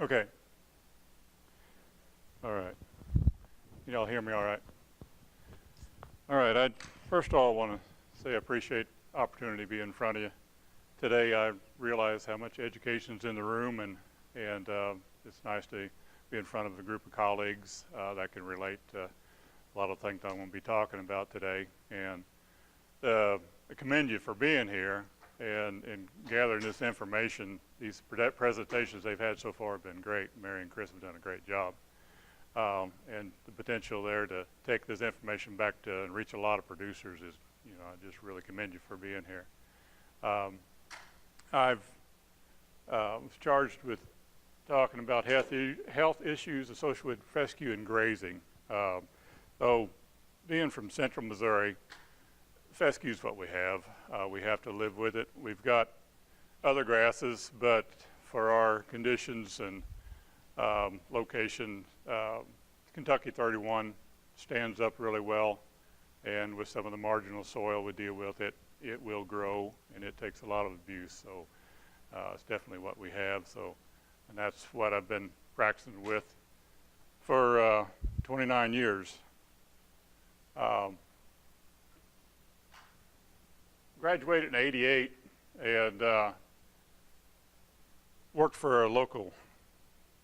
Okay. All right. Can y'all hear me all right? All right. I first of all want to say I appreciate the opportunity to be in front of you. Today I realize how much education's in the room, and it's nice to be in front of a group of colleagues that can relate to a lot of things I'm going to be talking about today. And I commend you for being here and gathering this information. These presentations they've had so far have been great. Mary and Chris have done a great job. And the potential there to take this information back to and reach a lot of producers is, I just really commend you for being here. I was charged with talking about health issues associated with fescue and grazing. So being from central Missouri, fescue is what we have. We have to live with it. We've got other grasses, but for our conditions and location, Kentucky 31 stands up really well, and with some of the marginal soil we deal with, it will grow, and it takes a lot of abuse. So it's definitely what we have. So, and that's what I've been practicing with for 29 years. Graduated in '88 and worked for a local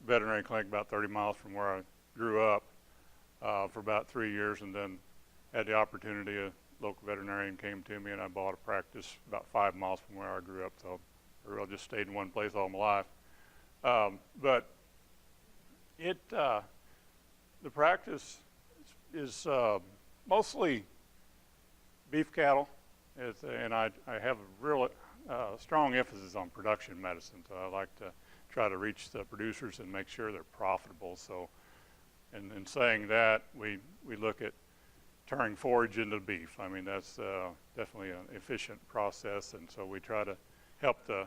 veterinary clinic about 30 miles from where I grew up for about 3 years, and then had the opportunity, a local veterinarian came to me and I bought a practice about 5 miles from where I grew up, so I really just stayed in one place all my life. But the practice is mostly beef cattle, and I have a real strong emphasis on production medicine, so I like to try to reach the producers and make sure they're profitable. So, and in saying that, we look at turning forage into beef. I mean, that's definitely an efficient process, and so we try to help the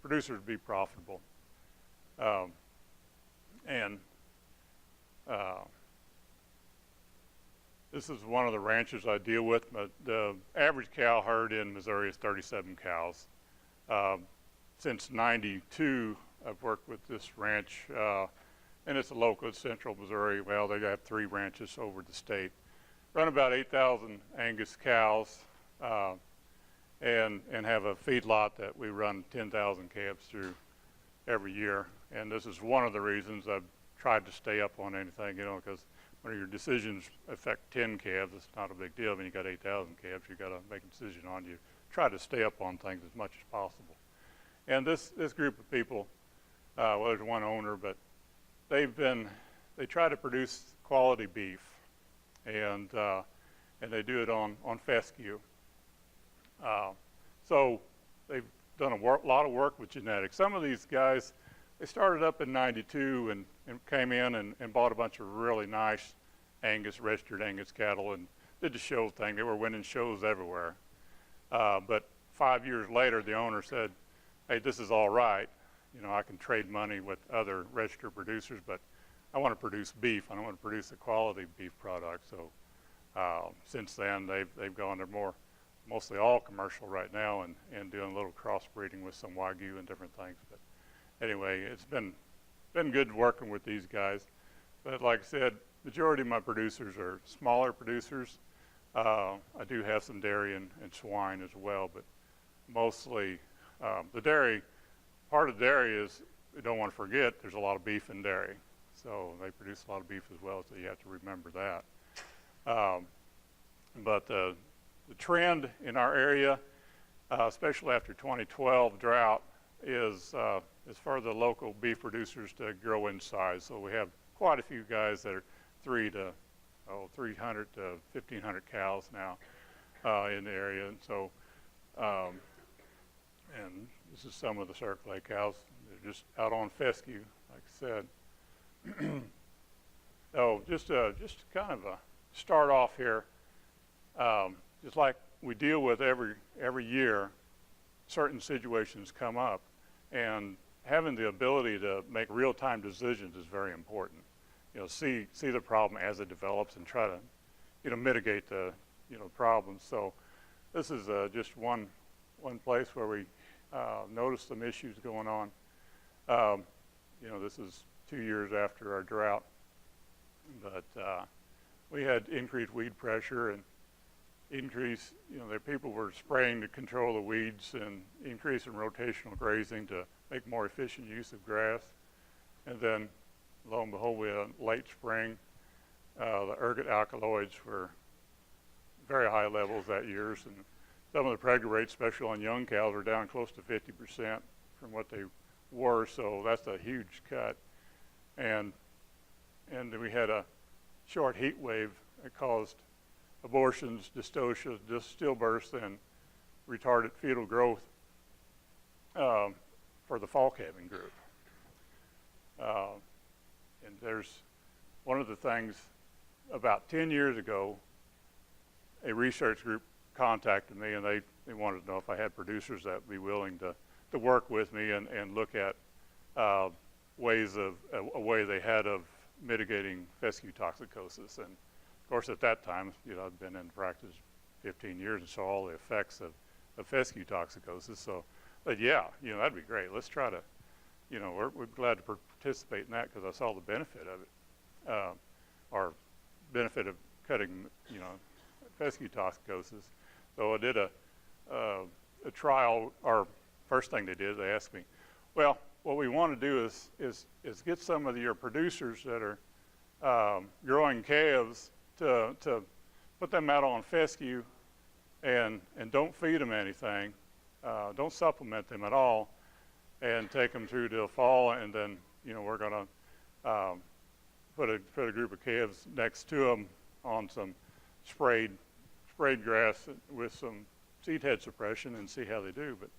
producers be profitable. This is one of the ranches I deal with. But the average cow herd in Missouri is 37 cows. Since '92, I've worked with this ranch, and it's a local, it's central Missouri. Well, they have 3 ranches over the state. Run about 8,000 Angus cows, and have a feedlot that we run 10,000 calves through every year. And this is one of the reasons I've tried to stay up on anything, because when your decisions affect 10 calves, it's not a big deal. When you got 8,000 calves, you got to make a decision on you. Try to stay up on things as much as possible. And this group of people, well, there's one owner, but they try to produce quality beef, and they do it on fescue. So they've done a lot of work with genetics. Some of these guys, they started up in '92 and came in and bought a bunch of really nice registered Angus cattle and did the show thing. They were winning shows everywhere. But 5 years later, the owner said, hey, this is all right. I can trade money with other registered producers, but I want to produce beef. I don't want to produce a quality beef product. So since then, they've gone to mostly all commercial right now, and doing a little crossbreeding with some Wagyu and different things. But anyway, it's been good working with these guys. But like I said, majority of my producers are smaller producers. I do have some dairy and swine as well, but mostly the dairy, part of dairy is, we don't want to forget, there's a lot of beef in dairy. So they produce a lot of beef as well, so you have to remember that. But the trend in our area, especially after 2012 drought, is for the local beef producers to grow in size. So we have quite a few guys that are 300 to 1,500 cows now in the area. And so, and this is some of the circle cows. They're just out on fescue, like I said. So just kind of a start off here. Just like we deal with every year, certain situations come up, and having the ability to make real-time decisions is very important. See the problem as it develops and try to mitigate the problems. So this is just one place where we noticed some issues going on. you know, this is 2 years after our drought, but we had increased weed pressure and increase, you know, the people were spraying to control the weeds and increase in rotational grazing to make more efficient use of grass. And then, lo and behold, we had a late spring. The ergot alkaloids were very high levels that year, and some of the pregnant rates, especially on young cows, are down close to 50% from what they were, so that's a huge cut. And we had a short heat wave that caused abortions, dystocias, stillbirths, and retarded fetal growth for the fall calving group. And there's one of the things, about 10 years ago, a research group contacted me, and they wanted to know if I had producers that would be willing to work with me and look at a way they had of mitigating fescue toxicosis. And of course, at that time, you know, I'd been in practice 15 years and saw all the effects of fescue toxicosis. So, but yeah, you know, that'd be great. Let's try to, you know, we're glad to participate in that because I saw the benefit of it, or benefit of cutting, you know, fescue toxicosis. So I did a trial. Or first thing they did, they asked me, well, what we want to do is get some of your producers that are growing calves to put them out on fescue and don't feed them anything, don't supplement them at all, and take them through to the fall, and then, you know, we're going to put a group of calves next to them on some sprayed grass with some Seedhead suppression and see how they do. But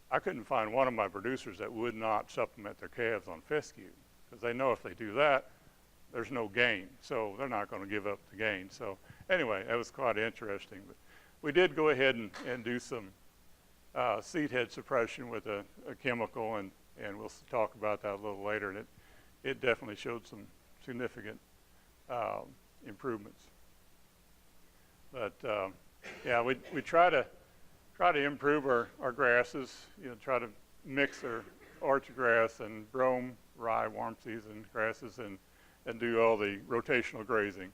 I couldn't find one of my producers that would not supplement their calves on fescue, because they know if they do that, there's no gain, so they're not going to give up the gain. So anyway, that was quite interesting. But we did go ahead and do some Seedhead suppression with a chemical, and we'll talk about that a little later. And it definitely showed some significant improvements. But yeah, we try to improve our grasses. You know, try to mix our orchard grass and brome, rye, warm season grasses, and do all the rotational grazing.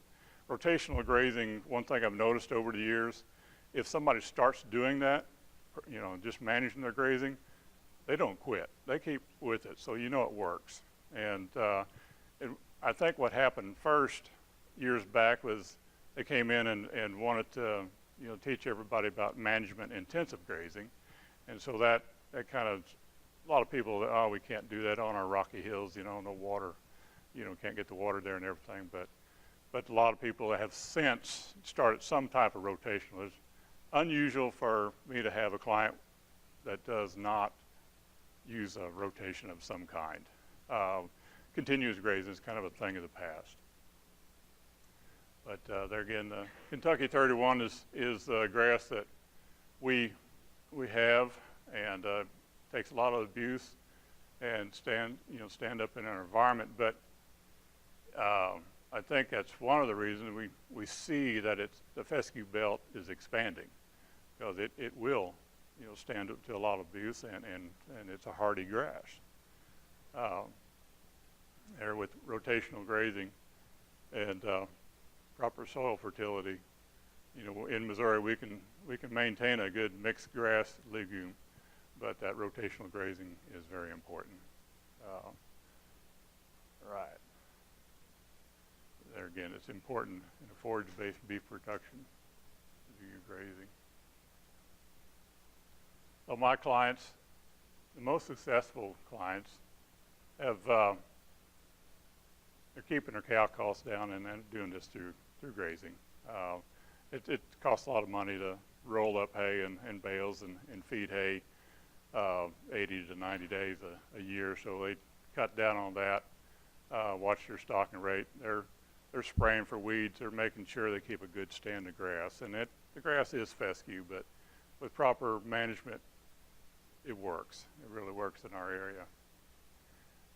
Rotational grazing, one thing I've noticed over the years, if somebody starts doing that, you know, just managing their grazing, they don't quit. They keep with it, so you know it works. And I think what happened first years back was they came in and wanted to, you know, teach everybody about management intensive grazing. And so that kind of, a lot of people, oh, we can't do that on our rocky hills, you know, no water, you know, can't get the water there and everything. But a lot of people have since started some type of rotation. It's unusual for me to have a client that does not use a rotation of some kind. Continuous grazing is kind of a thing of the past. But there again, the Kentucky 31 is the grass that we have, and takes a lot of abuse and stand up in our environment. But I think that's one of the reasons we see that the fescue belt is expanding, because it will, you know, stand up to a lot of abuse, and it's a hardy grass. There with rotational grazing and proper soil fertility, you know, in Missouri we can maintain a good mixed grass legume, but that rotational grazing is very important. Right. There again, it's important in a forage-based beef production to do your grazing. So my clients, the most successful clients, have they're keeping their cow costs down and then doing this through grazing. It costs a lot of money to roll up hay and bales and feed hay 80 to 90 days a year, so they cut down on that. Watch their stocking rate. They're spraying for weeds. They're making sure they keep a good stand of grass, and the grass is fescue, but with proper management, it works. It really works in our area.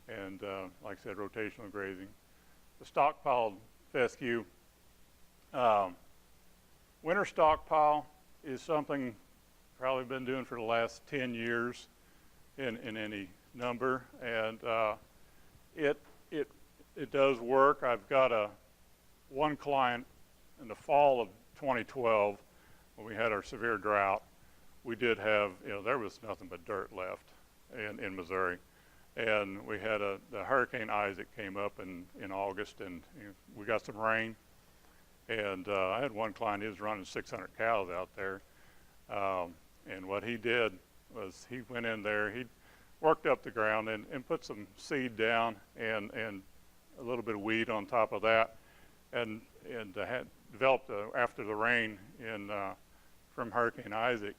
And like I said, rotational grazing. The stockpile fescue, winter stockpile is something probably been doing for the last 10 years in any number, and it does work. I've got one client in the fall of 2012 when we had our severe drought. We did have, there was nothing but dirt left in Missouri, and we had the Hurricane Isaac came up in August, and we got some rain, and I had one client, he was running 600 cows out there, and what he did was he went in there, he worked up the ground and put some seed down and a little bit of weed on top of that, and had developed after the rain from Hurricane Isaac,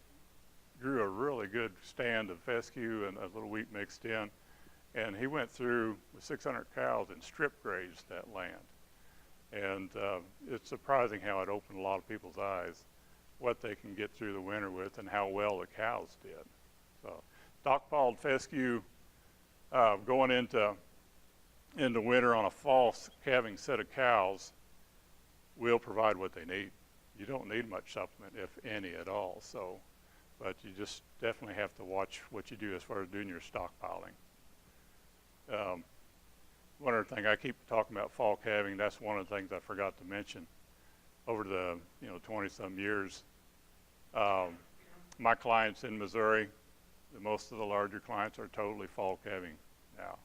grew a really good stand of fescue and a little wheat mixed in, and he went through with 600 cows and strip grazed that land, and it's surprising how it opened a lot of people's eyes what they can get through the winter with and how well the cows did. So stockpiled fescue going into winter on a fall calving set of cows will provide what they need. You don't need much supplement, if any at all. So, but you just definitely have to watch what you do as far as doing your stockpiling. One other thing, I keep talking about fall calving. That's one of the things I forgot to mention. Over the 20-some years, my clients in Missouri, most of the larger clients are totally fall calving now.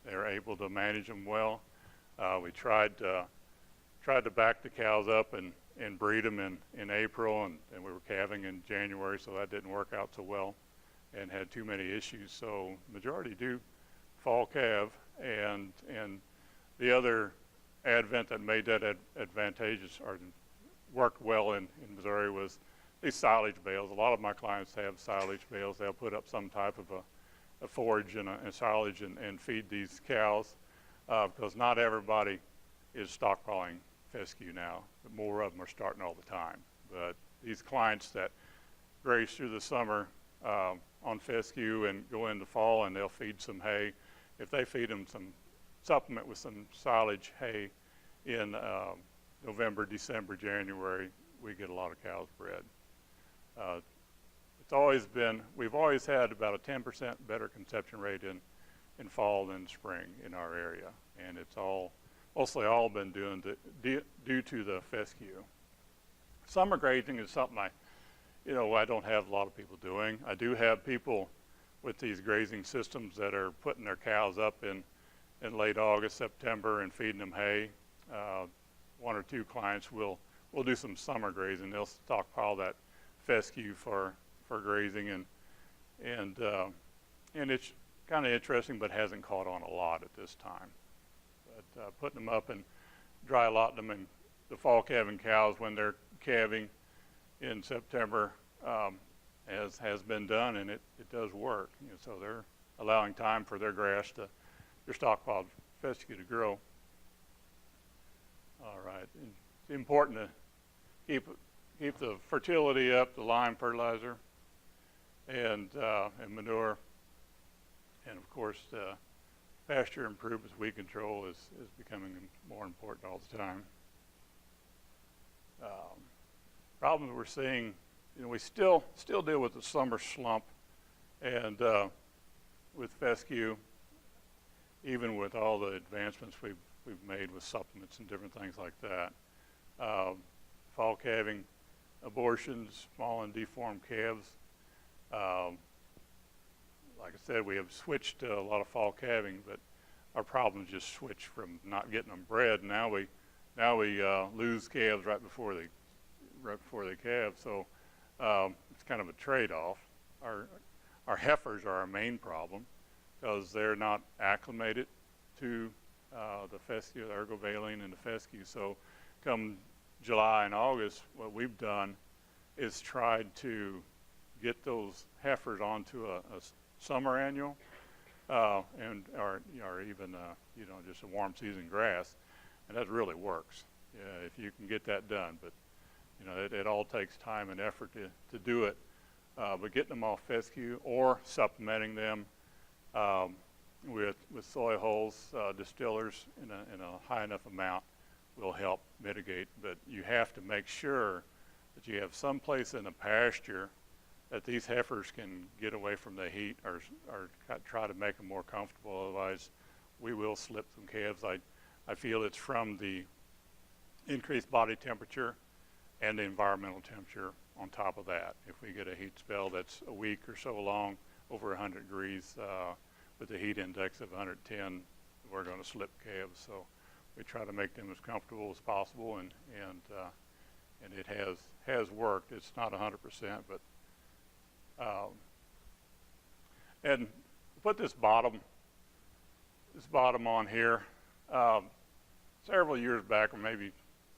They're able to manage them well. We tried to back the cows up and breed them in April, and we were calving in January, so that didn't work out so well and had too many issues. So majority do fall calve, and the other advent that made that advantageous or worked well in Missouri was these silage bales. A lot of my clients have silage bales. They'll put up some type of a forage and a silage and feed these cows because not everybody is stockpiling fescue now, but more of them are starting all the time. But these clients that graze through the summer on fescue and go into fall and they'll feed some hay, if they feed them some supplement with some silage hay in November, December, January, we get a lot of cows bred. It's always been, we've always had about a 10% better conception rate in fall than spring in our area, and it's mostly all been due to the fescue. Summer grazing is something I don't have a lot of people doing. I do have people with these grazing systems that are putting their cows up in late August, September and feeding them hay. One or two clients will do some summer grazing. They'll stockpile that fescue for grazing, and it's kind of interesting, but hasn't caught on a lot at this time. But putting them up and dry allotting them, and the fall calving cows when they're calving in September has been done, and it does work. So they're allowing time for their grass their stockpiled fescue to grow. All right, it's important to keep the fertility up, the lime fertilizer, and manure, and of course pasture improvements, weed control is becoming more important all the time. Problems we're seeing, we still deal with the summer slump, and with fescue, even with all the advancements we've made with supplements and different things like that. Fall calving, abortions, small and deformed calves. Like I said, we have switched to a lot of fall calving, but our problems just switched from not getting them bred. Now we lose calves right before they calve. So it's kind of a trade-off. Our heifers are our main problem because they're not acclimated to the fescue, the ergovaline and the fescue. So come July and August, what we've done is tried to get those heifers onto a summer annual or even just a warm season grass, and that really works if you can get that done. But it all takes time and effort to do it. But getting them off fescue or supplementing them with soy hulls, distillers in a high enough amount will help mitigate. But you have to make sure that you have some place in the pasture that these heifers can get away from the heat, or try to make them more comfortable. Otherwise, we will slip some calves. I feel it's from the increased body temperature and the environmental temperature on top of that. If we get a heat spell that's a week or so long, over 100 degrees, with a heat index of 110, we're going to slip calves. So we try to make them as comfortable as possible, and it has worked. It's not 100%, but and put this bottom on here. Several years back, or maybe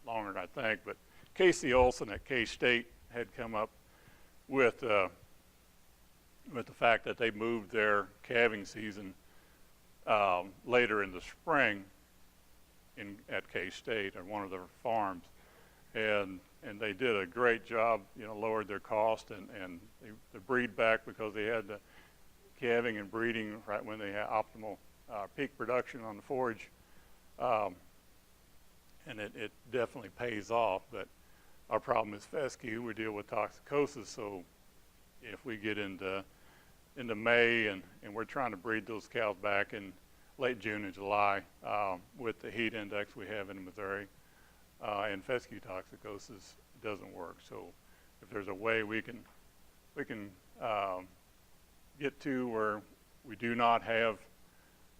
longer than I think, but Casey Olson at K-State had come up with the fact that they moved their calving season later in the spring at K-State, or one of their farms, and they did a great job. Lowered their cost, and they breed back, because they had the calving and breeding right when they had optimal peak production on the forage, and it definitely pays off. But our problem is fescue. We deal with toxicosis, so if we get into May and we're trying to breed those cows back in late June and July, with the heat index we have in Missouri, and fescue toxicosis, doesn't work. So if there's a way we can get to where we do not have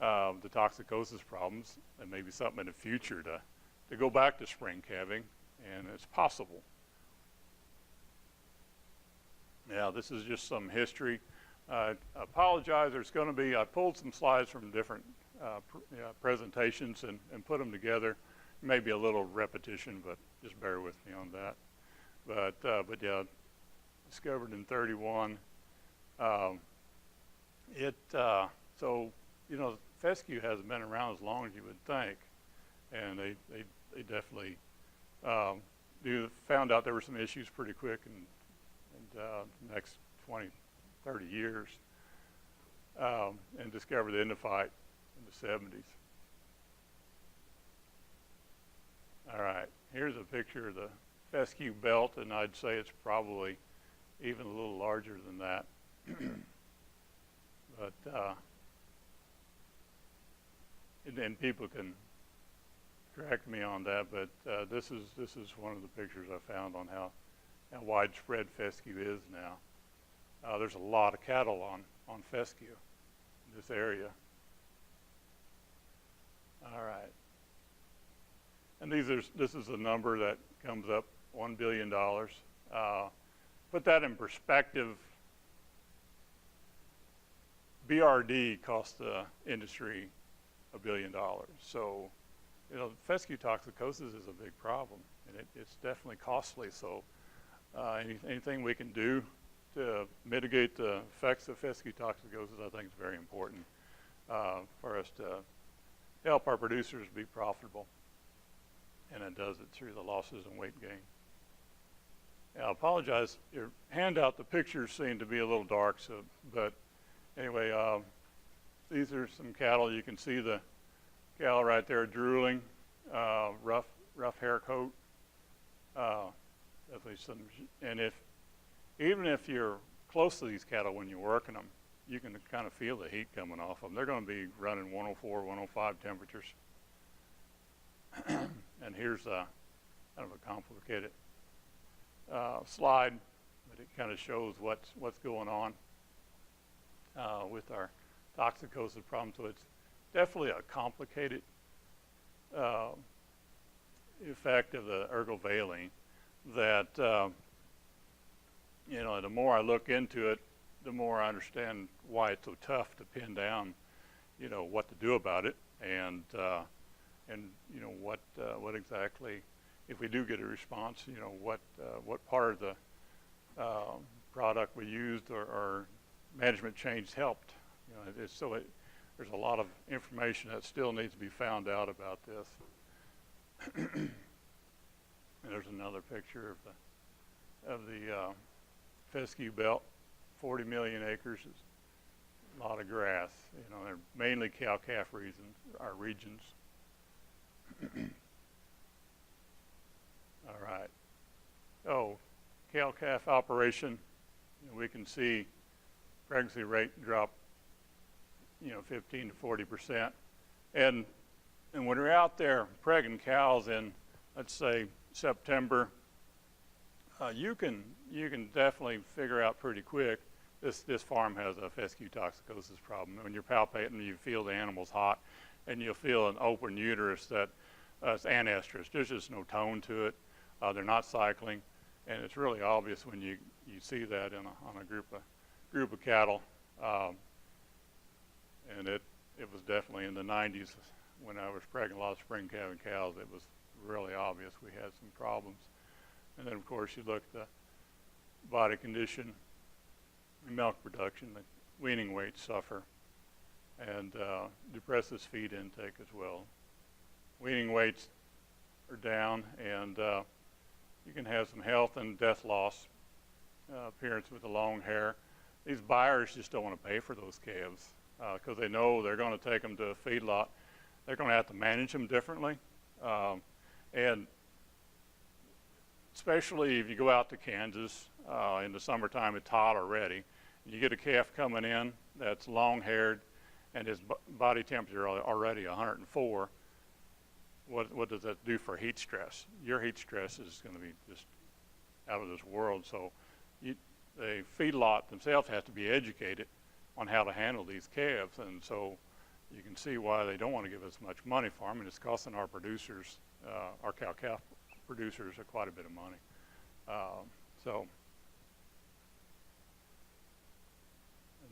the toxicosis problems, and maybe something in the future to go back to spring calving, and it's possible. Now, this is just some history. I apologize. There's going to be, I pulled some slides from different presentations and put them together. Maybe a little repetition, but just bear with me on that. But yeah, discovered in 31. So fescue hasn't been around as long as you would think, and they definitely found out there were some issues pretty quick in the next 20, 30 years, and discovered the Endophyte in the 70s. All right, here's a picture of the fescue belt, and I'd say it's probably even a little larger than that. But and people can correct me on that, but this is one of the pictures I found on how widespread fescue is now. There's a lot of cattle on fescue in this area. All right. And this is a number that comes up, $1 billion. Put that in perspective, BRD cost the industry $1 billion. So, fescue toxicosis is a big problem, and it's definitely costly. So, anything we can do to mitigate the effects of fescue toxicosis, I think is very important for us to help our producers be profitable, and it does it through the losses and weight gain. I apologize. Your handout, the pictures seem to be a little dark, but anyway, these are some cattle. You can see the cattle right there drooling, rough hair coat. Definitely some, and even if you're close to these cattle when you're working them, you can kind of feel the heat coming off them. They're going to be running 104, 105 temperatures. And here's kind of a complicated slide, but it kind of shows what's going on with our toxicosis problem. So it's definitely a complicated effect of the ergovaline that, the more I look into it, the more I understand why it's so tough to pin down, what to do about it, and what exactly, if we do get a response, what part of the product we used or management change helped. There's a lot of information that still needs to be found out about this. And there's another picture of the fescue belt. 40 million acres is a lot of grass. They're mainly cow-calf regions. All right. Oh, cow-calf operation. we can see pregnancy rate drop, 15 to 40%. And when we're out there pregging cows in, let's say, September, you can definitely figure out pretty quick this farm has a fescue toxicosis problem. When you're palpating, you feel the animal's hot, and you'll feel an open uterus that it's anestrus. There's just no tone to it. They're not cycling, and it's really obvious when you see that on a group of cattle. And it was definitely in the 90s when I was pregnant a lot of spring calving cows. It was really obvious we had some problems. And then, of course, you look at the body condition, milk production, the weaning weights suffer, and depresses feed intake as well. Weaning weights are down, and you can have some health and death loss, appearance with the long hair. These buyers just don't want to pay for those calves because they know they're going to take them to a feedlot. They're going to have to manage them differently. And especially if you go out to Kansas in the summertime, it's hot already. You get a calf coming in that's long-haired and his body temperature already 104. What does that do for heat stress? Your heat stress is going to be just out of this world. So the feedlot themselves has to be educated on how to handle these calves. And so you can see why they don't want to give us much money for them. And it's costing our producers, our cow-calf producers, quite a bit of money. So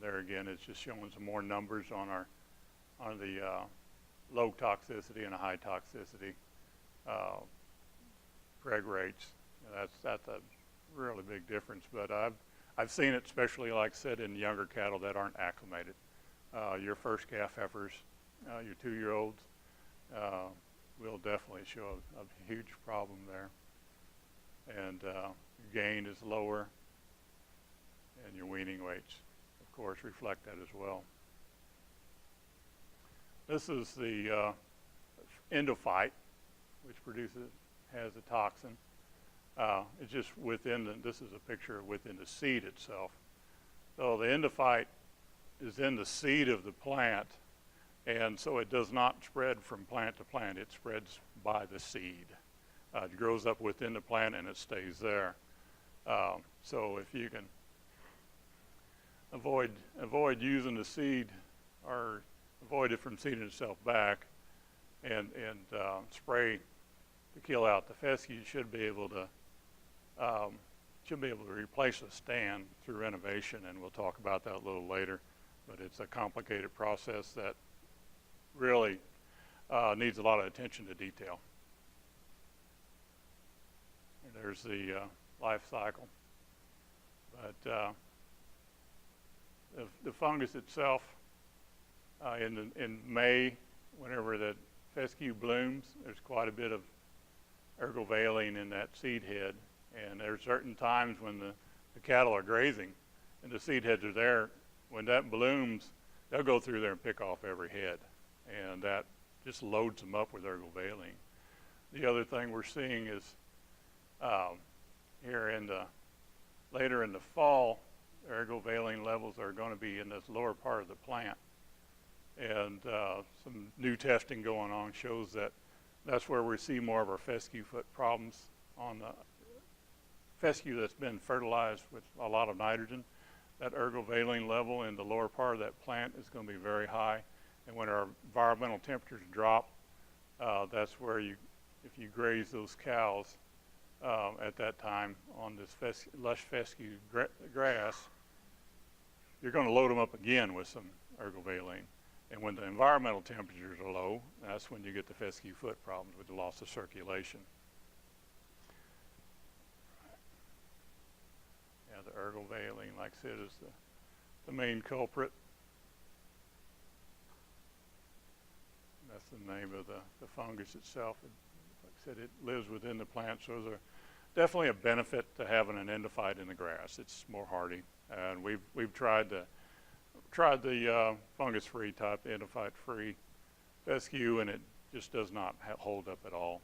there again, it's just showing some more numbers on the low toxicity and a high toxicity preg rates. That's a really big difference. But I've seen it, especially like I said, in younger cattle that aren't acclimated. Your first calf heifers, your 2-year-olds, will definitely show a huge problem there. And your gain is lower, and your weaning weights, of course, reflect that as well. This is the Endophyte, which has a toxin. It's just this is a picture within the seed itself. So the Endophyte is in the seed of the plant, and so it does not spread from plant to plant. It spreads by the seed. It grows up within the plant and it stays there. So if you can avoid using the seed or avoid it from seeding itself back and spray to kill out the fescue, you should be able to replace a stand through renovation, and we'll talk about that a little later. But it's a complicated process that really needs a lot of attention to detail. And there's the life cycle. But the fungus itself, in May, whenever the fescue blooms, there's quite a bit of ergovaline in that seed head. And there's certain times when the cattle are grazing and the seed heads are there. When that blooms, they'll go through there and pick off every head. And that just loads them up with ergovaline. The other thing we're seeing is here later in the fall, ergovaline levels are going to be in this lower part of the plant. And some new testing going on shows that that's where we see more of our fescue foot problems on the fescue that's been fertilized with a lot of nitrogen. That ergovaline level in the lower part of that plant is going to be very high. And when our environmental temperatures drop, that's where if you graze those cows at that time on this lush fescue grass, you're going to load them up again with some ergovaline. And when the environmental temperatures are low, that's when you get the fescue foot problems with the loss of circulation. Yeah, the ergovaline, like I said, is the main culprit. That's the name of the fungus itself. Like I said, it lives within the plant, so there's definitely a benefit to having an endophyte in the grass. It's more hardy, and we've tried the fungus-free type, the endophyte-free fescue, and it just does not hold up at all.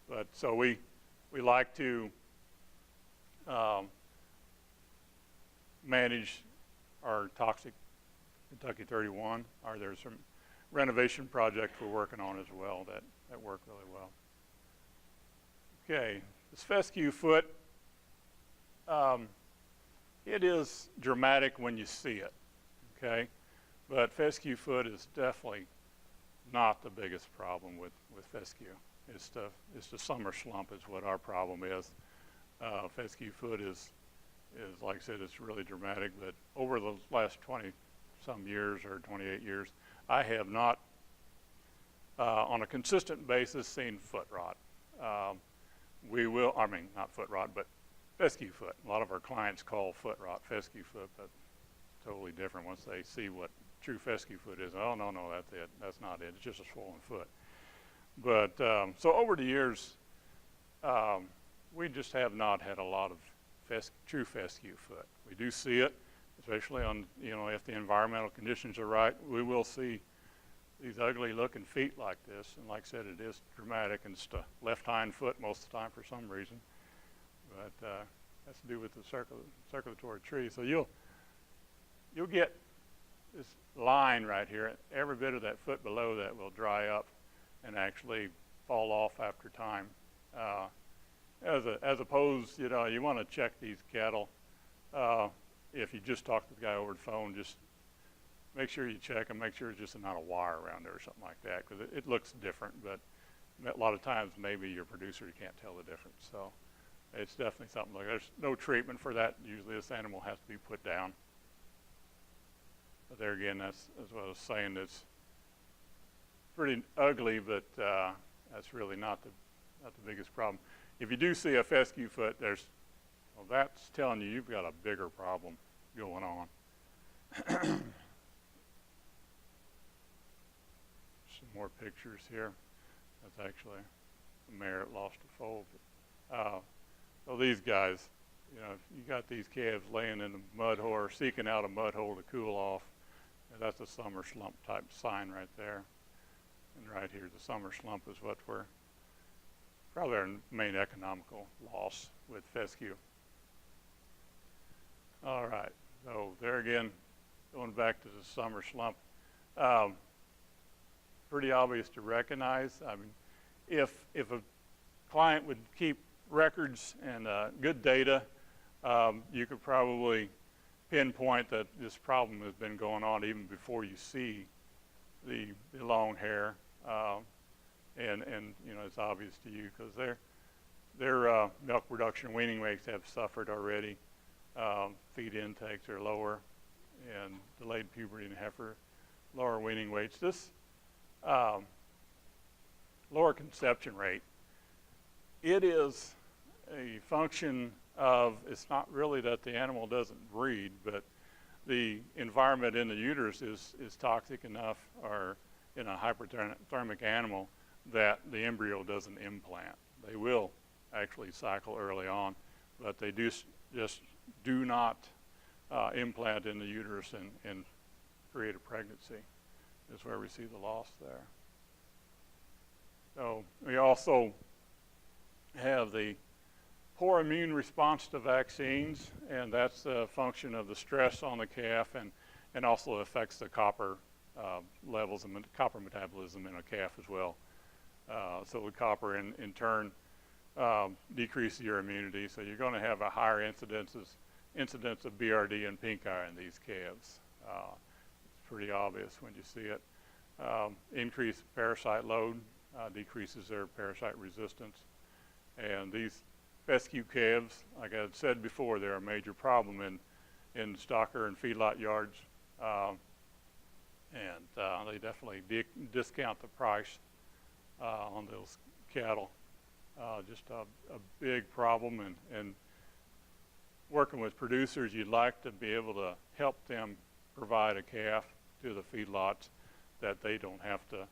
But so we like to manage our toxic Kentucky 31. There's some renovation projects we're working on as well that work really well. Okay, this fescue foot, it is dramatic when you see it, okay? But fescue foot is definitely not the biggest problem with fescue. It's the summer slump is what our problem is. Fescue foot is like I said, it's really dramatic, but over the last 20 some years or 28 years, I have not, on a consistent basis, seen foot rot. Not foot rot, but fescue foot. A lot of our clients call foot rot fescue foot, but it's totally different once they see what true fescue foot is. Oh, no, that's it. That's not it. It's just a swollen foot. But so over the years, we just have not had a lot of true fescue foot. We do see it, especially on, if the environmental conditions are right, we will see these ugly looking feet like this. And like I said, it is dramatic, and it's the left hind foot most of the time for some reason. But has to do with the circulatory tree. So you'll get this line right here. Every bit of that foot below that will dry up and actually fall off after time. As opposed, you want to check these cattle. If you just talk to the guy over the phone, just make sure you check and make sure it's just not a wire around there or something like that, because it looks different, but a lot of times maybe your producer, you can't tell the difference. So it's definitely something like there's no treatment for that. Usually this animal has to be put down. But there again, that's what I was saying. It's pretty ugly, but that's really not the biggest problem. If you do see a fescue foot, that's telling you've got a bigger problem going on. Some more pictures here. That's actually a mare that lost a foal. So these guys, you got these calves laying in a mud hole or seeking out a mud hole to cool off. That's a summer slump type sign right there. And right here, the summer slump is what we're probably our main economical loss with fescue. All right, so there again, going back to the summer slump, pretty obvious to recognize. I mean, if a client would keep records and good data, you could probably pinpoint that this problem has been going on even before you see the long hair. And it's obvious to you because their milk production weaning rates have suffered already. Feed intakes are lower, and delayed puberty in heifer, lower weaning weights. This lower conception rate, it is a function of, it's not really that the animal doesn't breed, but the environment in the uterus is toxic enough, or in a hyperthermic animal, that the embryo doesn't implant. They will actually cycle early on, but they just do not implant in the uterus and create a pregnancy. That's where we see the loss there. So we also have the poor immune response to vaccines, and that's a function of the stress on the calf, and also affects the copper levels and copper metabolism in a calf as well. So the copper in turn decreases your immunity, so you're going to have a higher incidence of BRD and pink eye in these calves. It's pretty obvious when you see it. Increased parasite load decreases their parasite resistance, and these fescue calves, like I had said before, they're a major problem in stocker and feedlot yards, and they definitely discount the price on those cattle. Just a big problem, and working with producers, you'd like to be able to help them provide a calf to the feedlots that they don't have to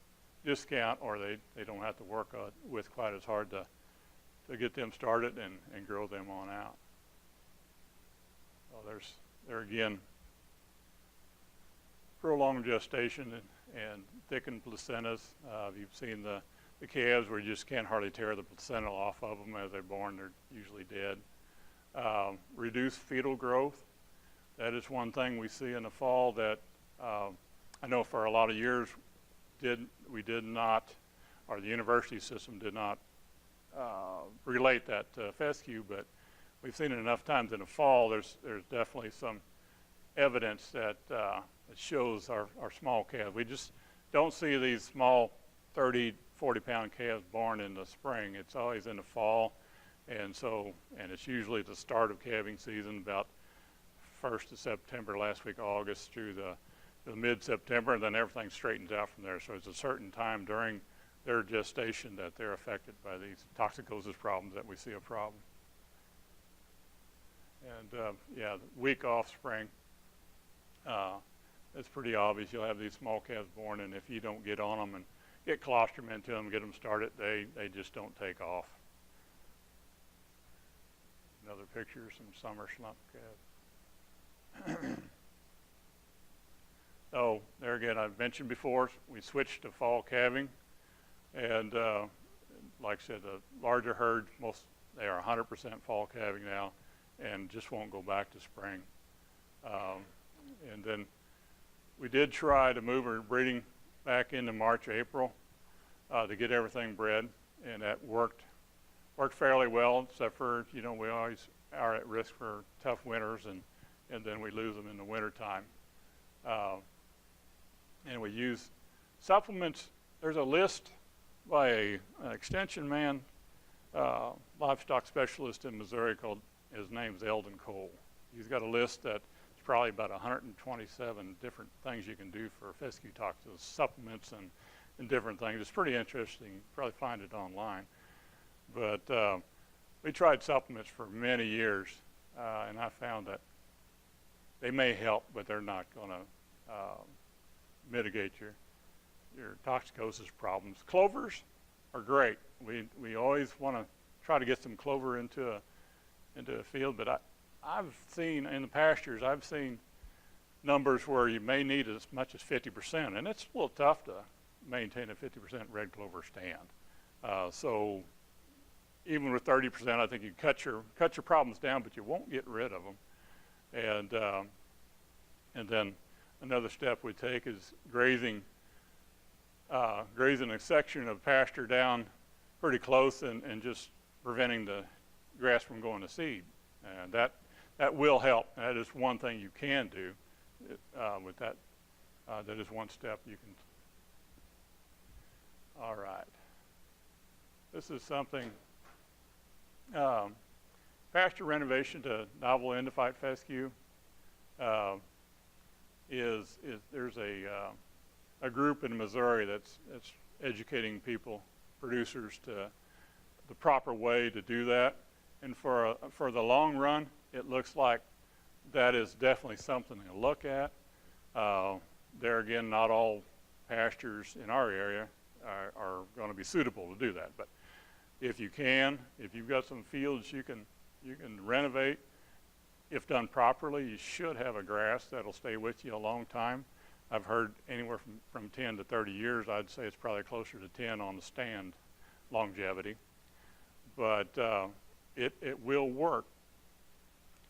discount, or they don't have to work with quite as hard to get them started and grow them on out. So there again, prolonged gestation and thickened placentas. You've seen the calves where you just can't hardly tear the placenta off of them as they're born. They're usually dead. Reduced fetal growth. that is one thing we see in the fall that I know for a lot of years we did not, or the university system did not relate that to fescue, but we've seen it enough times in the fall. There's definitely some evidence that it shows our small calves. We just don't see these small 30, 40-pound calves born in the spring. It's always in the fall, and it's usually the start of calving season, about 1st of September, last week of August through the mid-September, and then everything straightens out from there. So it's a certain time during their gestation that they're affected by these toxicosis problems that we see a problem. And yeah, the week off spring, it's pretty obvious. You'll have these small calves born, and if you don't get on them and get colostrum into them, get them started, they just don't take off. Another picture of some summer slump calves. So there again, I've mentioned before, we switched to fall calving, and like I said, the larger herds, they are 100% fall calving now, and just won't go back to spring. And then we did try to move our breeding back into March, April to get everything bred, and that worked fairly well, except for, we always are at risk for tough winters, and then we lose them in the wintertime. And we use supplements. There's a list by an extension man, livestock specialist in Missouri his name's Eldon Cole. He's got a list that's probably about 127 different things you can do for fescue toxins, supplements and different things. It's pretty interesting. You can probably find it online. But we tried supplements for many years, and I found that they may help, but they're not going to mitigate your toxicosis problems. Clovers are great. We always want to try to get some clover into a field, but I've seen in the pastures, I've seen numbers where you may need as much as 50%, and it's a little tough to maintain a 50% red clover stand. So even with 30%, I think you cut your problems down, but you won't get rid of them. And then another step we take is grazing a section of pasture down pretty close and just preventing the grass from going to seed. And that will help. That is one thing you can do with that. That is one step you can. All right. This is something, pasture renovation to novel endophyte fescue. There's a group in Missouri that's educating people, producers, to the proper way to do that. And for the long run, it looks like that is definitely something to look at. There again, not all pastures in our area are going to be suitable to do that. But if you've got some fields you can renovate. If done properly, you should have a grass that'll stay with you a long time. I've heard anywhere from 10 to 30 years. I'd say it's probably closer to 10 on the stand longevity. But it will work.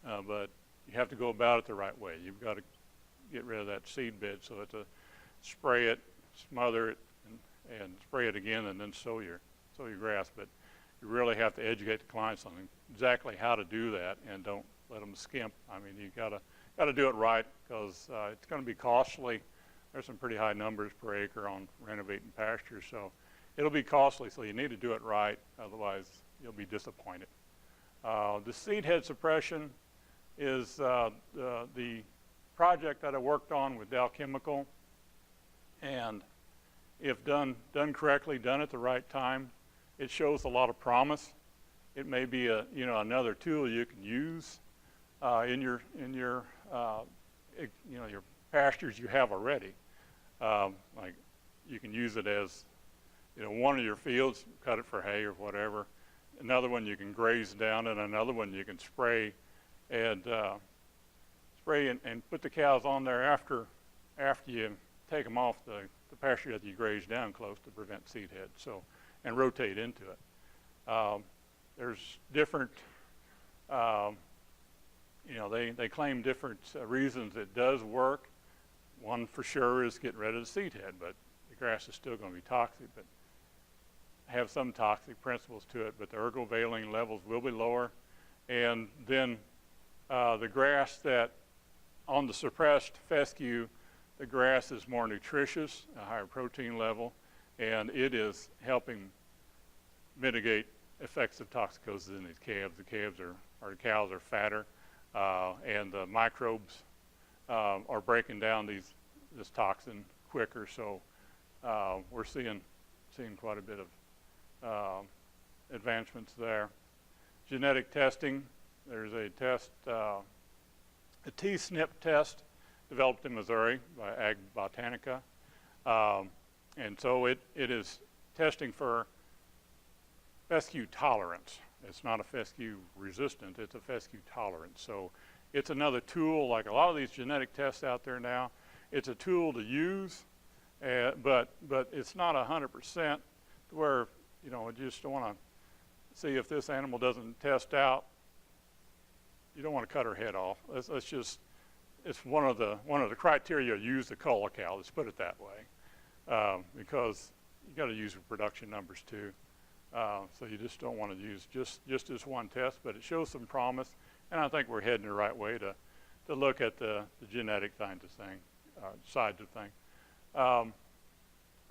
But you have to go about it the right way. You've got to get rid of that seed bed, so that to spray it, smother it, and spray it again, and then sow your grass. But you really have to educate the clients on exactly how to do that, and don't let them skimp. I mean, you gotta do it right, because it's going to be costly. There's some pretty high numbers per acre on renovating pastures, so it'll be costly. So you need to do it right, otherwise you'll be disappointed. The Seedhead suppression is the project that I worked on with Dow Chemical, and if done correctly, done at the right time, it shows a lot of promise. It may be another tool you can use in your your pastures you have already. Like you can use it as one of your fields, cut it for hay or whatever. Another one you can graze down, and another one you can spray and put the cows on there after you take them off the pasture that you graze down close to prevent seed head. So, and rotate into it. There's different they claim different reasons it does work. One for sure is getting rid of the seed head, but the grass is still going to be toxic, but have some toxic principles to it, but the ergovaline levels will be lower. And then the grass that on the suppressed fescue, the grass is more nutritious, a higher protein level, and it is helping mitigate effects of toxicosis in these calves. The calves the cows are fatter, and the microbes are breaking down this toxin quicker. So we're seeing quite a bit of advancements there. Genetic testing. There's a test, a T-SNP test developed in Missouri by Ag Botanica. And so it is testing for fescue tolerance. It's not a fescue resistant, it's a fescue tolerance. So it's another tool, like a lot of these genetic tests out there now, it's a tool to use, but it's not 100% where, you just don't want to see if this animal doesn't test out. You don't want to cut her head off. It's one of the criteria you use to cull a cow, let's put it that way, because you got to use production numbers too. So you just don't want to use just this one test, but it shows some promise, and I think we're heading the right way to look at the genetic kinds of thing, sides of things.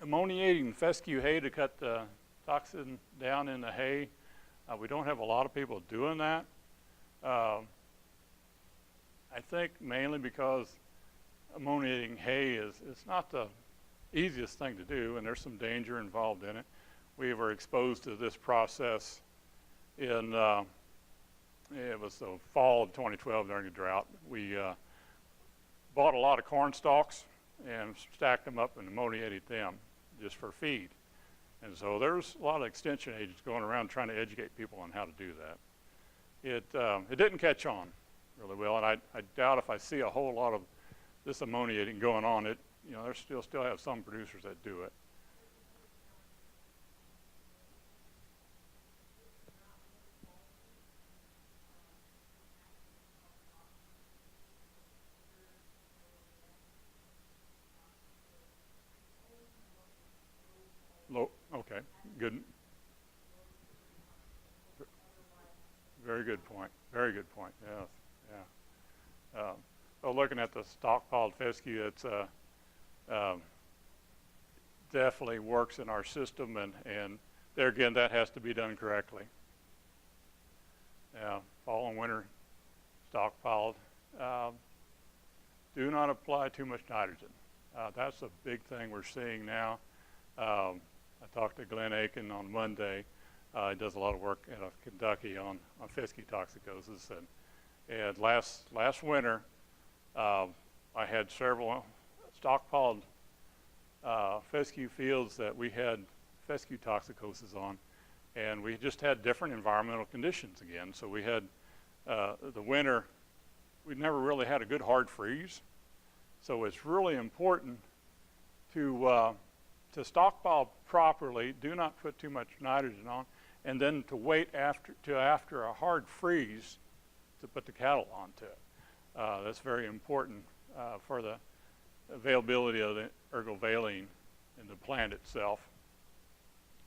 Ammoniating fescue hay to cut the toxin down in the hay. We don't have a lot of people doing that. I think mainly because ammoniating hay is not the easiest thing to do, and there's some danger involved in it. We were exposed to this process in, it was the fall of 2012 during the drought. We bought a lot of corn stalks and stacked them up and ammoniated them just for feed. And so there's a lot of extension agents going around trying to educate people on how to do that. It didn't catch on really well, and I doubt if I see a whole lot of this ammoniating going on. There's still have some producers that do it. Okay, good. Very good point. Very good point. Yes, yeah. So looking at the stockpiled fescue, it's definitely works in our system, and there again, that has to be done correctly. Yeah, fall and winter stockpiled. Do not apply too much nitrogen. That's a big thing we're seeing now. I talked to Glenn Aiken on Monday. He does a lot of work out of Kentucky on fescue toxicosis, and last winter I had several stockpiled fescue fields that we had fescue toxicosis on, and we just had different environmental conditions again. So we had the winter, we never really had a good hard freeze, so it's really important to stockpile properly. Do not put too much nitrogen on, and then to wait after a hard freeze to put the cattle onto it. That's very important for the availability of the ergovaline in the plant itself.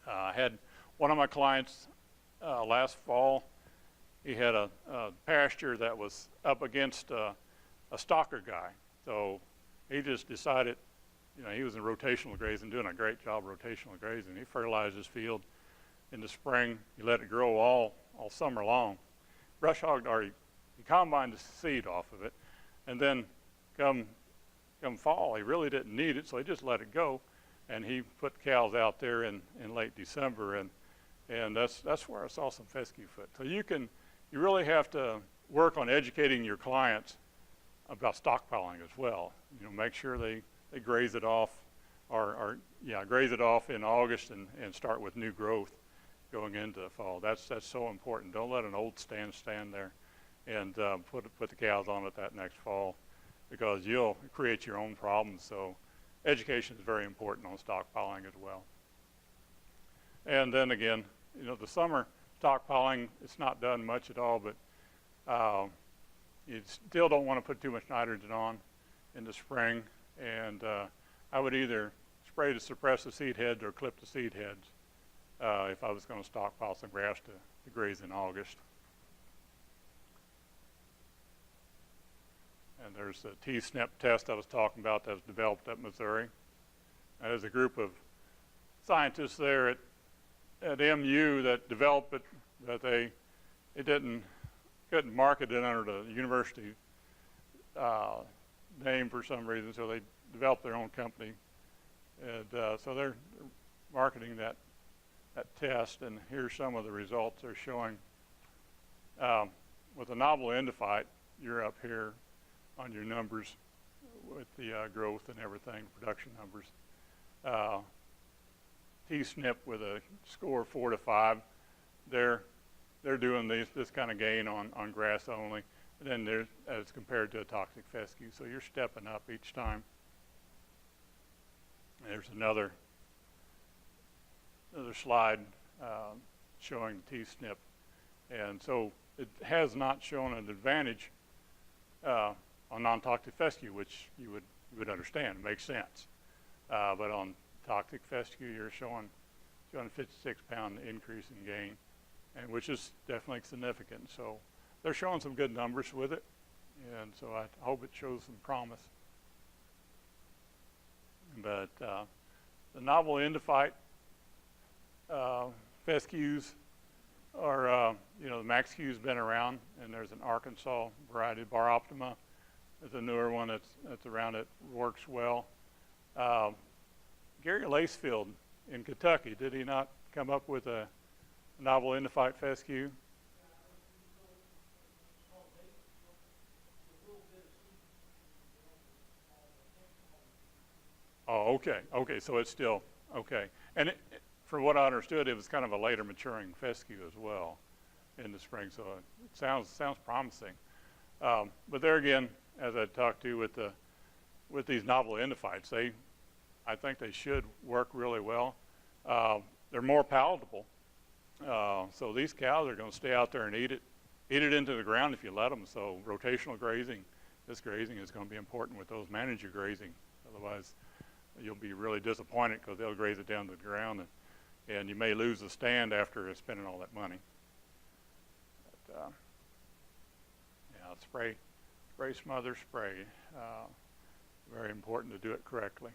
I had one of my clients last fall. He had a pasture that was up against a stalker guy, so he just decided, he was in rotational grazing, doing a great job rotational grazing. He fertilized his field in the spring. He let it grow all summer long. Brush hogged, or he combined the seed off of it, and then come fall, he really didn't need it, so he just let it go, and he put cows out there in late December, and that's where I saw some fescue foot. So you really have to work on educating your clients about stockpiling as well. Make sure they graze it off, graze it off in August and start with new growth going into the fall. That's so important. Don't let an old stand there and put the cows on it that next fall, because you'll create your own problems. So education is very important on stockpiling as well. And then again, the summer stockpiling, it's not done much at all, but you still don't want to put too much nitrogen on in the spring, and I would either spray to suppress the seed heads or clip the seed heads if I was going to stockpile some grass to graze in August. And there's the T-SNP test I was talking about that was developed at Missouri. There's a group of scientists there at MU that developed it, but they couldn't market it under the university name for some reason, so they developed their own company. And so they're marketing that test, and here's some of the results they're showing. With a novel endophyte, you're up here on your numbers with the growth and everything, production numbers. T-SNP with a score of 4 to 5, they're doing this kind of gain on grass only, and then there's as compared to a toxic fescue. So you're stepping up each time. There's another slide showing T-SNP, and so it has not shown an advantage on non-toxic fescue, which you would understand, it makes sense. But on toxic fescue, you're showing a 56-pound increase in gain, and which is definitely significant. So they're showing some good numbers with it, and so I hope it shows some promise. But the novel endophyte fescues are, the Max Q's been around, and there's an Arkansas variety, Bar Optima. There's a newer one that's around that works well. Gary Lacefield in Kentucky, did he not come up with a novel endophyte fescue? Oh, okay, so it's still, okay. And from what I understood, it was kind of a later maturing fescue as well in the spring, so it sounds promising. But there again, as I talked to with these novel endophytes, I think they should work really well. They're more palatable, so these cows are going to stay out there and eat it into the ground if you let them. So rotational grazing, this grazing is going to be important with those manager grazing. Otherwise, you'll be really disappointed because they'll graze it down to the ground, and you may lose the stand after spending all that money. But, yeah, spray, smother, spray. Very important to do it correctly.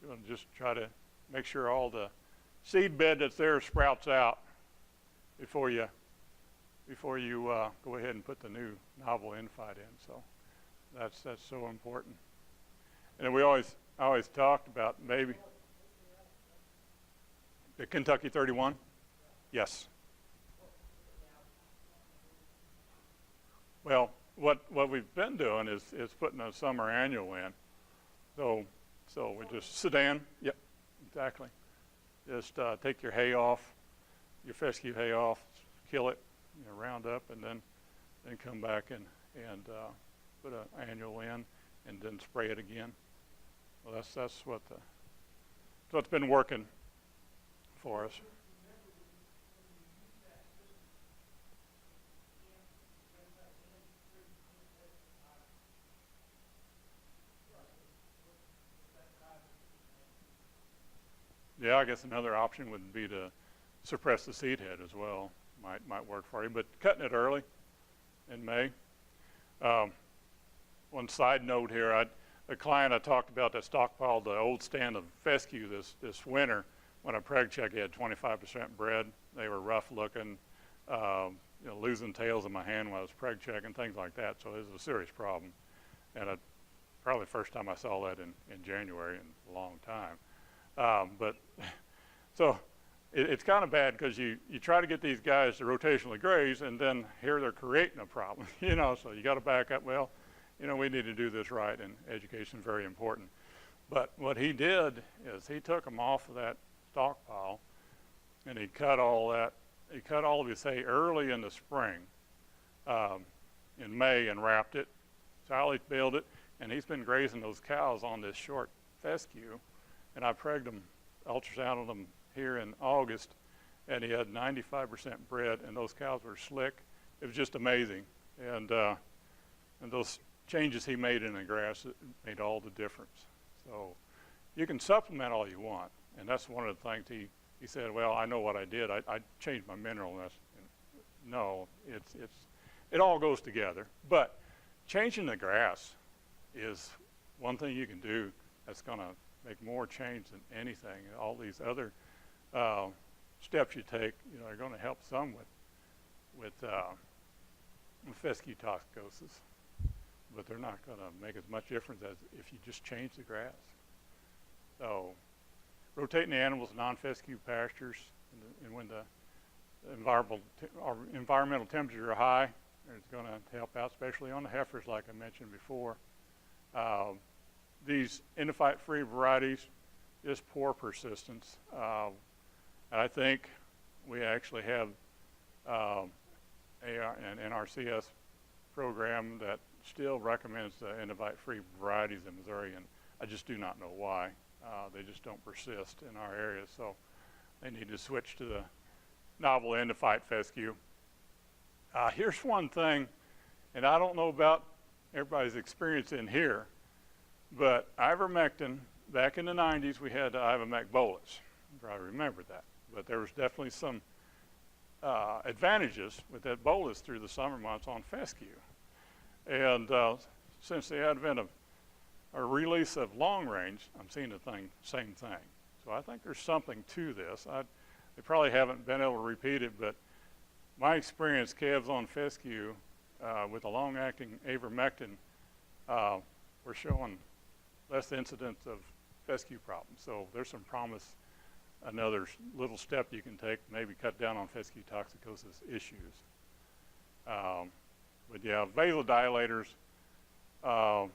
You want to just try to make sure all the seed bed that's there sprouts out before you go ahead and put the new novel endophyte in. So that's so important. And then we always talked about maybe the Kentucky 31. Yes. Well, what we've been doing is putting a summer annual in. So we just sedan. Yep, exactly. Just take your hay off, your fescue hay off, kill it, round up, and then come back and put an annual in, and then spray it again. Well, that's what's been working for us. Yeah, I guess another option would be to suppress the seed head as well. Might work for you, but cutting it early in May. One side note here, a client I talked about that stockpiled the old stand of fescue this winter. When I preg checked, he had 25% bred. They were rough looking, losing tails in my hand when I was preg checking, things like that. So it was a serious problem, and probably the first time I saw that in January in a long time. But so it's kind of bad because you try to get these guys to rotationally graze, and then here they're creating a problem, so you got to back up. Well, we need to do this right, and education is very important. But what he did is he took them off of that stockpile, and he cut all of his hay early in the spring, in May, and wrapped it, silage baled it, and he's been grazing those cows on this short fescue. And I pregged them, ultrasounded them here in August, and he had 95% bred, and those cows were slick. It was just amazing. And And those changes he made in the grass made all the difference. So you can supplement all you want. And that's one of the things he said, well, I know what I did. I changed my mineral. And no, it all goes together. But changing the grass is one thing you can do that's going to make more change than anything. All these other steps you take, are going to help some with fescue toxicosis, but they're not going to make as much difference as if you just change the grass. So rotating the animals in non-fescue pastures, and when the environmental temperatures are high, it's going to help out, especially on the heifers, like I mentioned before. These endophyte-free varieties, just poor persistence. I think we actually have an NRCS program that still recommends the endophyte-free varieties in Missouri, and I just do not know why. They just don't persist in our area, so they need to switch to the novel endophyte fescue. Here's one thing, and I don't know about everybody's experience in here, but ivermectin, back in the 90s, we had Ivomec bolus. You probably remember that. But there was definitely some advantages with that bolus through the summer months on fescue. And since the advent of a release of long range, I'm seeing the same thing. So I think there's something to this. They probably haven't been able to repeat it, but my experience, calves on fescue with a long-acting ivermectin, we're showing less incidence of fescue problems. So there's some promise, another little step you can take, maybe cut down on fescue toxicosis issues. But yeah, vasodilators, a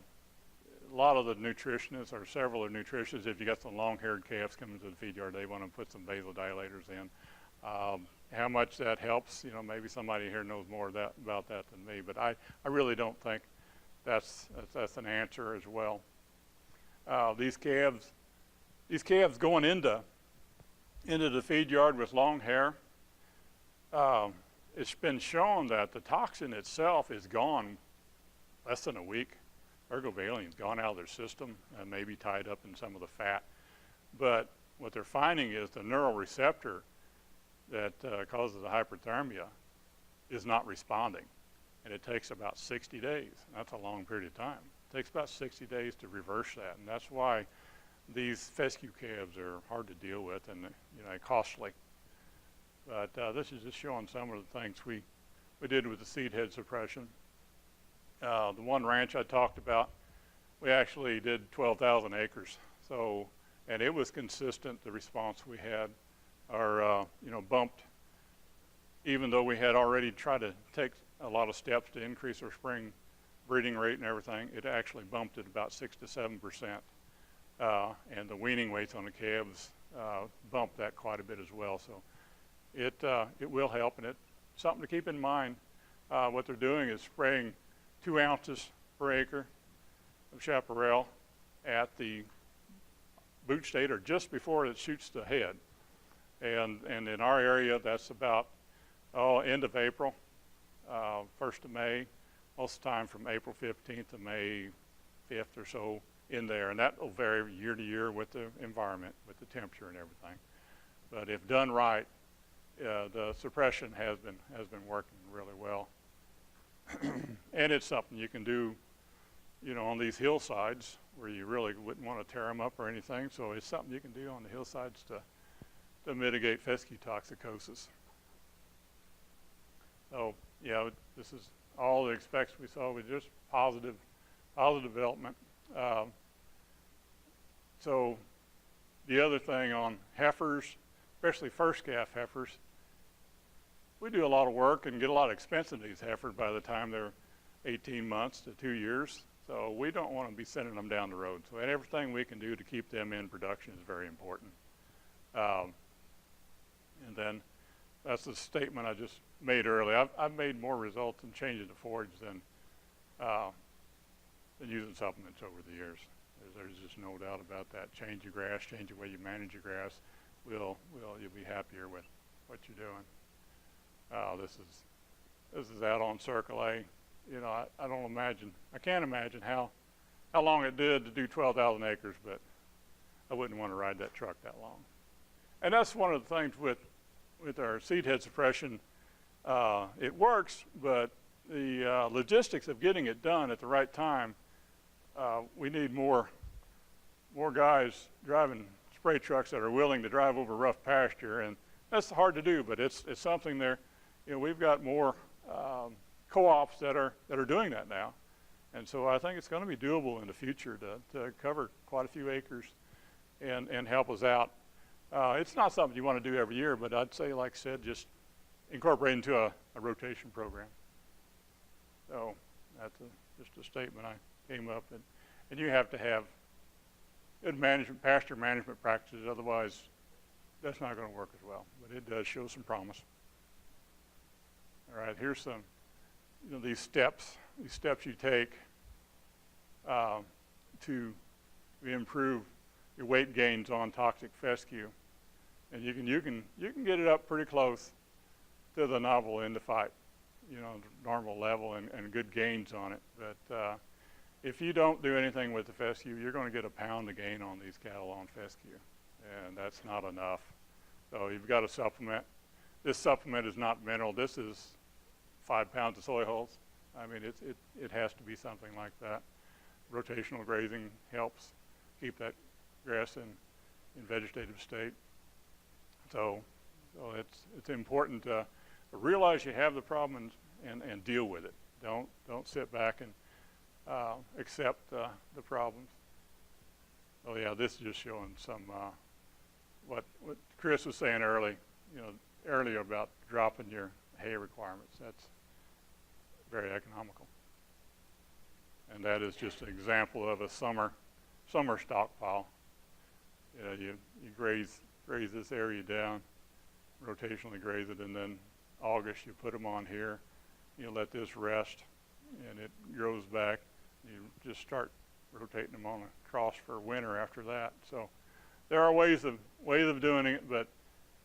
lot of the nutritionists, or several of the nutritionists, if you got some long-haired calves coming to the feed yard, they want to put some vasodilators in. How much that helps, maybe somebody here knows more about that than me, but I really don't think that's an answer as well. These calves going into the feed yard with long hair, it's been shown that the toxin itself is gone less than a week. Ergovaline's gone out of their system, maybe tied up in some of the fat. But what they're finding is the neural receptor that causes the hyperthermia is not responding. And it takes about 60 days. That's a long period of time. It takes about 60 days to reverse that. And that's why these fescue calves are hard to deal with and costly. But this is just showing some of the things we did with the Seedhead suppression. The one ranch I talked about, we actually did 12,000 acres. So, and it was consistent, the response we had. Our, bumped, even though we had already tried to take a lot of steps to increase our spring breeding rate and everything, it actually bumped at about 6 to 7%. And the weaning weights on the calves bumped that quite a bit as well. So it will help, and it's something to keep in mind. What they're doing is spraying 2 ounces per acre of Chaparral at the boot state or just before it shoots the head. And in our area, that's about end of April, 1st of May, most of the time from April 15th to May 5th or so in there. And that will vary year to year with the environment, with the temperature and everything. But if done right, the suppression has been working really well. And it's something you can do, on these hillsides where you really wouldn't want to tear them up or anything. So it's something you can do on the hillsides to mitigate fescue toxicosis. So yeah, this is all the effects we saw with just positive development. So the other thing on heifers, especially first calf heifers, we do a lot of work and get a lot of expense in these heifers by the time they're 18 months to 2 years. So we don't want to be sending them down the road. So everything we can do to keep them in production is very important. And then that's the statement I just made earlier. I've made more results in changing the forage than using supplements over the years. There's just no doubt about that. Change your grass, change the way you manage your grass. You'll be happier with what you're doing. This is out on Circle A. you know, I don't imagine, I can't imagine how long it did to do 12,000 acres, but I wouldn't want to ride that truck that long. And that's one of the things with our Seedhead suppression. It works, but the logistics of getting it done at the right time, we need more guys driving spray trucks that are willing to drive over rough pasture, and that's hard to do, but it's something there. You know, we've got more co-ops that are doing that now, and so I think it's going to be doable in the future to cover quite a few acres and help us out. It's not something you want to do every year, but I'd say, like I said, just incorporate into a rotation program. So that's just a statement I came up, and you have to have good pasture management practices, otherwise that's not going to work as well, but it does show some promise. All right, here's some, you know, these steps you take to improve your weight gains on toxic fescue, and you can get it up pretty close to the novel Endophyte, you know, normal level and good gains on it. But if you don't do anything with the fescue, you're going to get a pound a gain on these cattle on fescue, and that's not enough. So you've got to supplement. This supplement is not mineral. This is 5 pounds of soy hulls. I mean, it has to be something like that. Rotational grazing helps keep that grass in vegetative state. So it's important to realize you have the problem and deal with it. Don't sit back and accept the problems. Oh yeah, this is just showing some what Chris was saying earlier about dropping your hay requirements. That's very economical, and that is just an example of a summer stockpile. You know, you graze this area down, rotationally graze it, and then August you put them on here. You let this rest, and it grows back. You just start rotating them on a cross for winter after that. So there are ways of doing it, but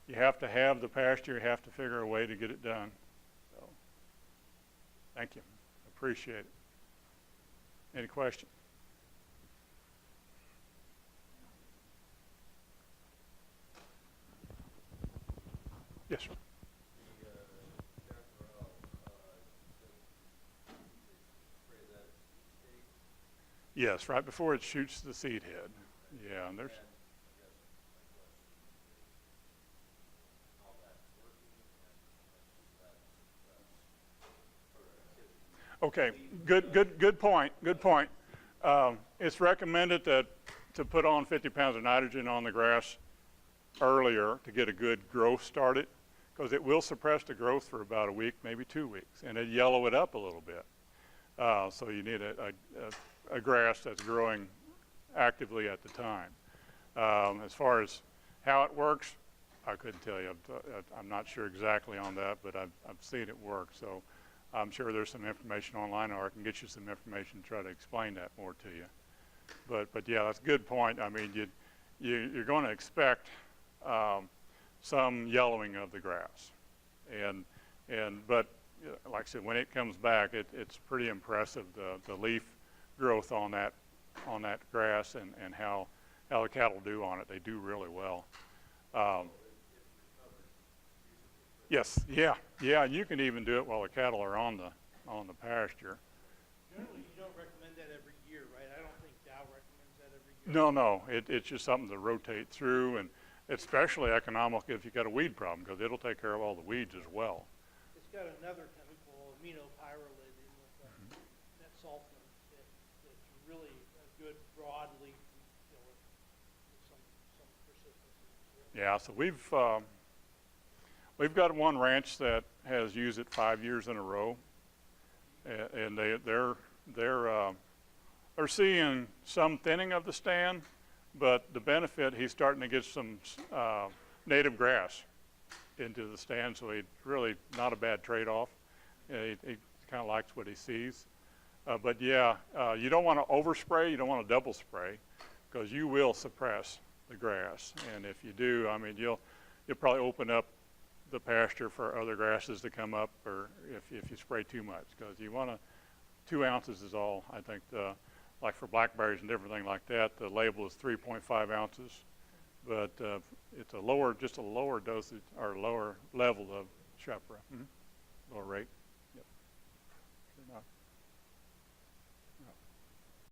you have to have the pasture. You have to figure a way to get it done. So thank you. Appreciate it. Any questions? Yes, sir. Yes, right before it shoots the seed head. Yeah, and there's. Okay, good point. Good point. It's recommended to put on 50 pounds of nitrogen on the grass earlier to get a good growth started, because it will suppress the growth for about a week, maybe 2 weeks, and it yellow it up a little bit. So you need a grass that's growing actively at the time. As far as how it works, I couldn't tell you. I'm not sure exactly on that, but I've seen it work. So I'm sure there's some information online, or I can get you some information to try to explain that more to you. But yeah, that's a good point. I mean, you're going to expect some yellowing of the grass, but like I said, when it comes back, it's pretty impressive, the leaf growth on that grass and how the cattle do on it. They do really well. Yes, yeah, and you can even do it while the cattle are on the pasture. Generally, you don't recommend that every year, right? I don't think Dow recommends that every No, year. it's just something to rotate through, and especially economical if you've got a weed problem, because it'll take care of all the weeds as well. It's got another chemical, aminopyrrolid, in with that sulfur that's really a good broad leaf, you know, with some persistence. Yeah, so we've got one ranch that has used it 5 years in a row, and they're seeing some thinning of the stand, but the benefit, he's starting to get some native grass into the stand, so he's really not a bad trade-off. He kind of likes what he sees. But yeah, you don't want to overspray, you don't want to double spray, because you will suppress the grass. And if you do, I mean, you'll probably open up the pasture for other grasses to come up, or if you spray too much, because you want to 2 ounces is all. I think like for blackberries and different like that, the label is 3.5 ounces, but it's just a lower dosage or lower level of chaparral, lower rate.